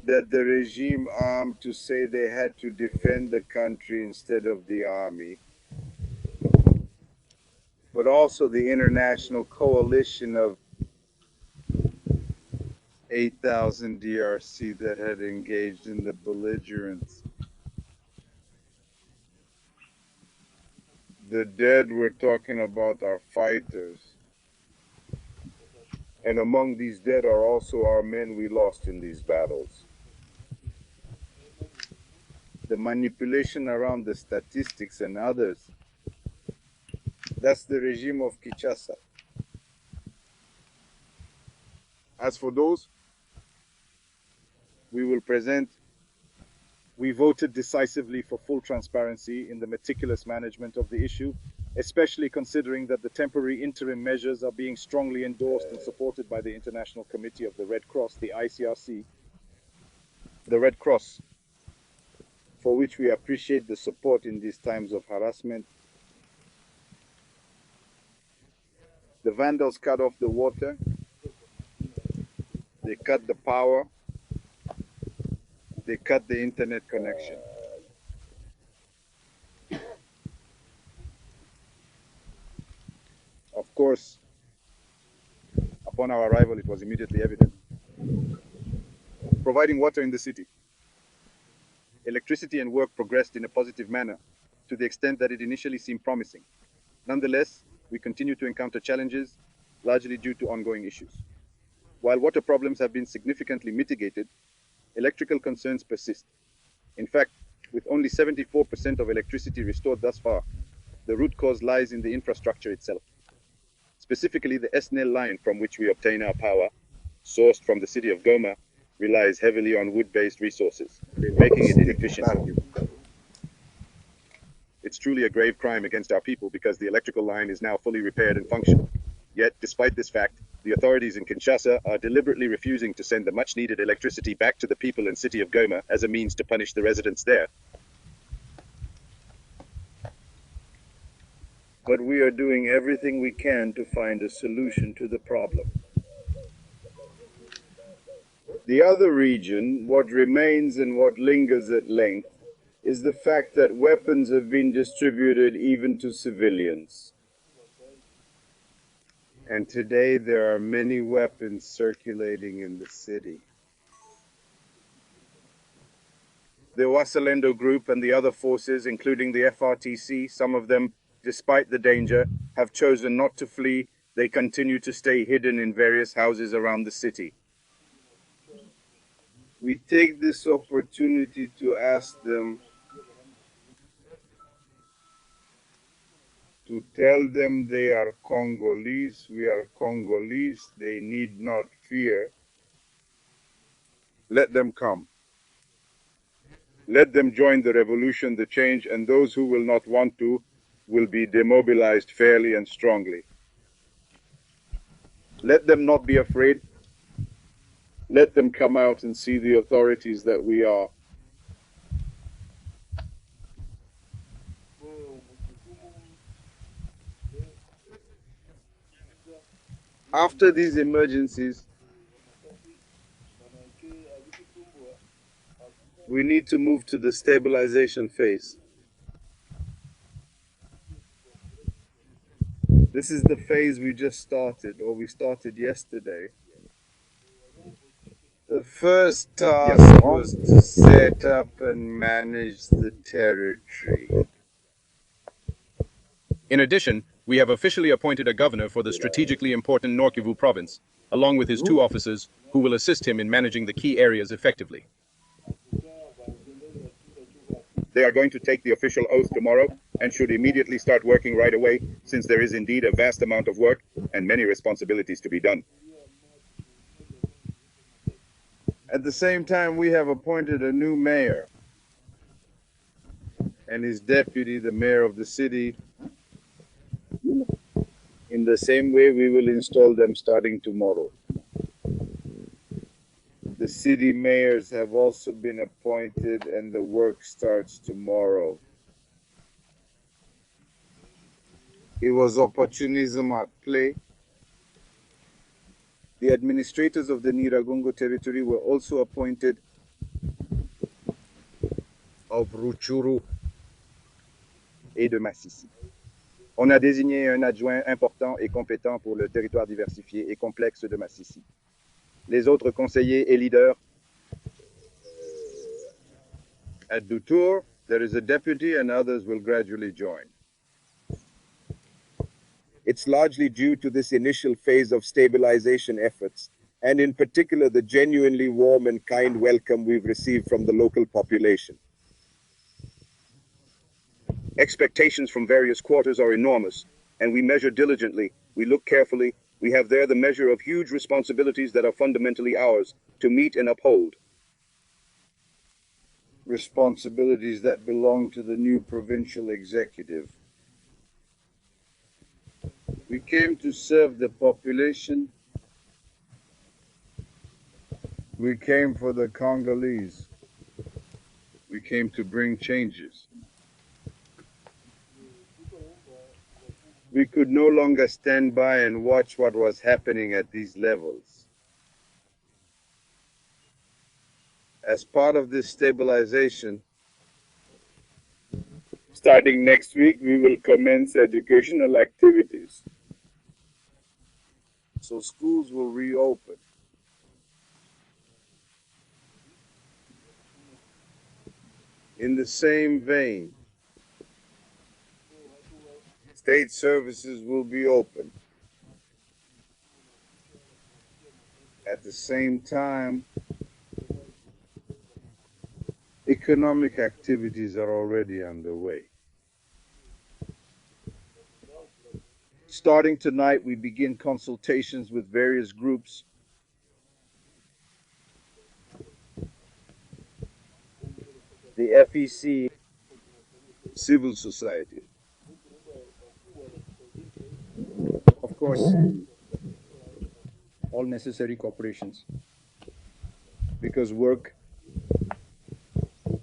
that the regime armed to say they had to defend the country instead of the army, but also the international coalition of 8,000 DRC that had engaged in the belligerence. The dead we're talking about are fighters. And among these dead are also our men we lost in these battles. The manipulation around the statistics and others, that's the regime of Kinshasa. As for those, we will present. We voted decisively for full transparency in the meticulous management of the issue, especially considering that the temporary interim measures are being strongly endorsed and supported by the International Committee of the Red Cross, the ICRC, the Red Cross, for which we appreciate the support in these times of harassment. The vandals cut off the water, they cut the power, they cut the internet connection. Of course, upon our arrival, it was immediately evident. Providing water in the city, electricity and work progressed in a positive manner to the extent that it initially seemed promising. Nonetheless, we continue to encounter challenges, largely due to ongoing issues. While water problems have been significantly mitigated, electrical concerns persist. In fact, with only 74% of electricity restored thus far, the root cause lies in the infrastructure itself. Specifically, the SNEL line from which we obtain our power, sourced from the city of Goma, relies heavily on wood-based resources, making it inefficient. It's truly a grave crime against our people because the electrical line is now fully repaired and functional. Yet, despite this fact, the authorities in Kinshasa are deliberately refusing to send the much-needed electricity back to the people and city of Goma as a means to punish the residents there. But we are doing everything we can to find a solution to the problem. The other region, what remains and what lingers at length, is the fact that weapons have been distributed even to civilians. And today there are many weapons circulating in the city. The Wasalendo group and the other forces, including the FRTC, some of them, despite the danger, have chosen not to flee. They continue to stay hidden in various houses around the city. We take this opportunity to ask them, to tell them they are Congolese, we are Congolese, they need not fear. Let them come. Let them join the revolution, the change, and those who will not want to will be demobilized fairly and strongly. Let them not be afraid. Let them come out and see the authorities that we are. After these emergencies, we need to move to the stabilization phase. This is the phase we just started, or we started yesterday. The first task was to set up and manage the territory. In addition, we have officially appointed a governor for the strategically important Nord Kivu province, along with his 2 officers, who will assist him in managing the key areas effectively. They are going to take the official oath tomorrow and should immediately start working right away, since there is indeed a vast amount of work and many responsibilities to be done. At the same time, we have appointed a new mayor and his deputy, the mayor of the city. In the same way, we will install them starting tomorrow. The city mayors have also been appointed and the work starts tomorrow. It was opportunism at play. The administrators of the Nyiragongo territory were also appointed of Rutshuru et de Masisi. On a désigné un adjoint important et compétent pour le territoire diversifié et complexe de Masisi. Les autres conseillers et leaders. At Dutour, there is a deputy and others will gradually join. It's largely due to this initial phase of stabilization efforts, and in particular the genuinely warm and kind welcome we've received from the local population. Expectations from various quarters are enormous, and we measure diligently, we look carefully, we have there the measure of huge responsibilities that are fundamentally ours to meet and uphold. Responsibilities that belong to the new provincial executive. We came to serve the population. We came for the Congolese. We came to bring changes. We could no longer stand by and watch what was happening at these levels. As part of this stabilization, starting next week, we will commence educational activities. So schools will reopen. In the same vein, state services will be open. At the same time, economic activities are already underway. Starting tonight, we begin consultations with various groups. The FEC, civil society. Of course, all necessary cooperations. Because work,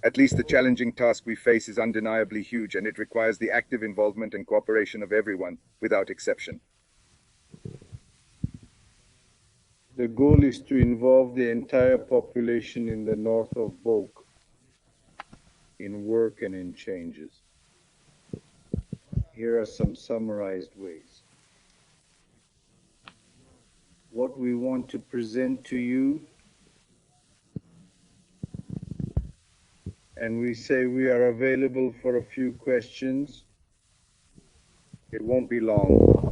at least the challenging task we face, is undeniably huge, and it requires the active involvement and cooperation of everyone, without exception. The goal is to involve the entire population in the north of Bok, in work and in changes. Here are some summarized ways. What we want to present to you, and we say we are available for a few questions. It won't be long.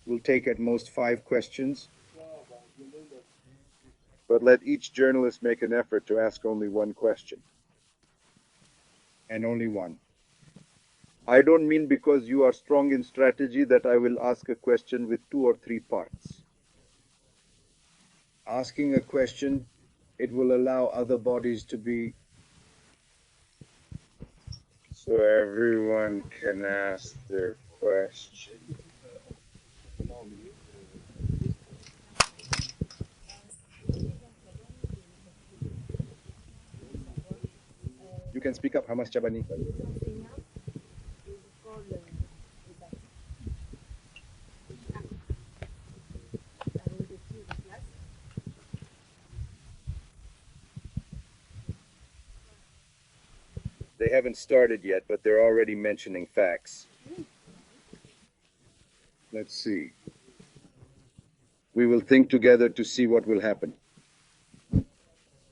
We'll take at most 5 questions. But let each journalist make an effort to ask only one question. And only one. I don't mean because you are strong in strategy that I will ask a question with 2 or 3 parts. Asking a question, it will allow other bodies to be so everyone can ask their question. You can speak up, Hamas Chabani. They haven't started yet, but they're already mentioning facts. Let's see. We will think together to see what will happen.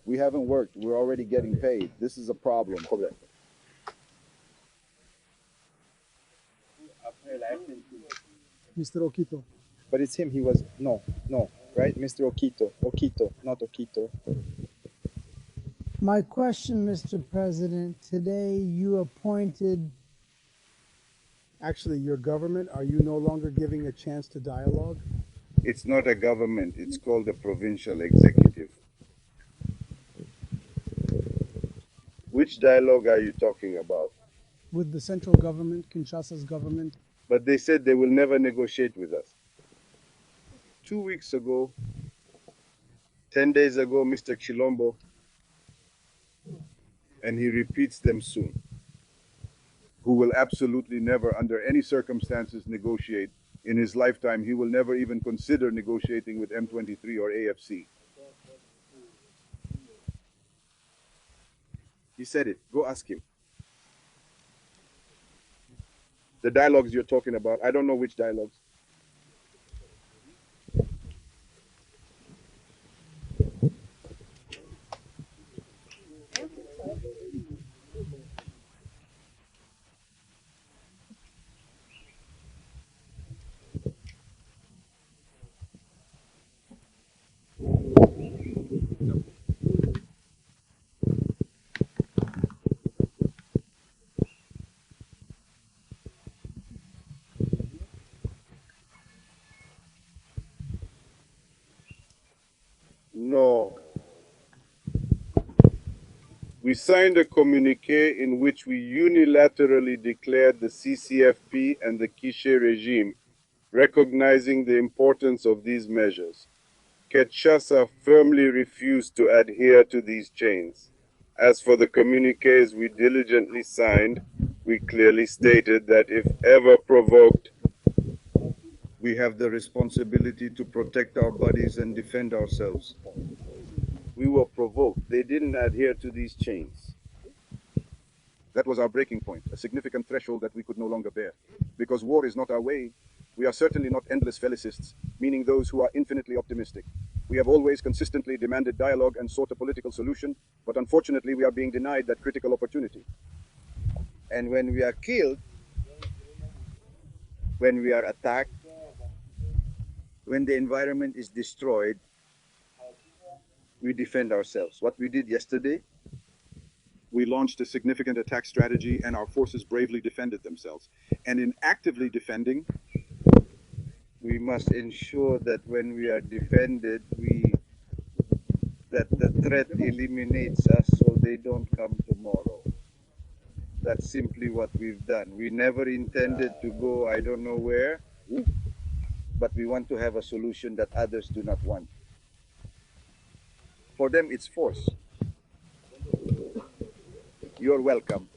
We haven't worked. We're already getting paid. This is a problem. Mr. Okito. But it's him. He was no, right? Mr. Okito, not Okito. My question, Mr. President, today you appointed. Actually, your government, are you no longer giving a chance to dialogue? It's not a government. It's called a provincial executive. Which dialogue are you talking about? With the central government, Kinshasa's government? But they said they will never negotiate with us. 2 weeks ago, 10 days ago, Mr. Chilombo, and he repeats them soon, who will absolutely never, under any circumstances, negotiate. In his lifetime, he will never even consider negotiating with M23 or AFC. He said it. Go ask him. The dialogues you're talking about, I don't know which dialogues. No. We signed a communique in which we unilaterally declared the CCFP and the Quiche regime, recognizing the importance of these measures. Kinshasa firmly refused to adhere to these chains. As for the communiques we diligently signed, we clearly stated that if ever provoked, we have the responsibility to protect our bodies and defend ourselves. We were provoked. They didn't adhere to these chains. That was our breaking point, a significant threshold that we could no longer bear. Because war is not our way. We are certainly not endless Felicists, meaning those who are infinitely optimistic. We have always consistently demanded dialogue and sought a political solution, but unfortunately we are being denied that critical opportunity. And when we are killed, when we are attacked, when the environment is destroyed, we defend ourselves. What we did yesterday, we launched a significant attack strategy and our forces bravely defended themselves. And in actively defending, we must ensure that when we are defended, that the threat eliminates us so they don't come tomorrow. That's simply what we've done. We never intended to go I don't know where, but we want to have a solution that others do not want. For them, it's force. You're welcome.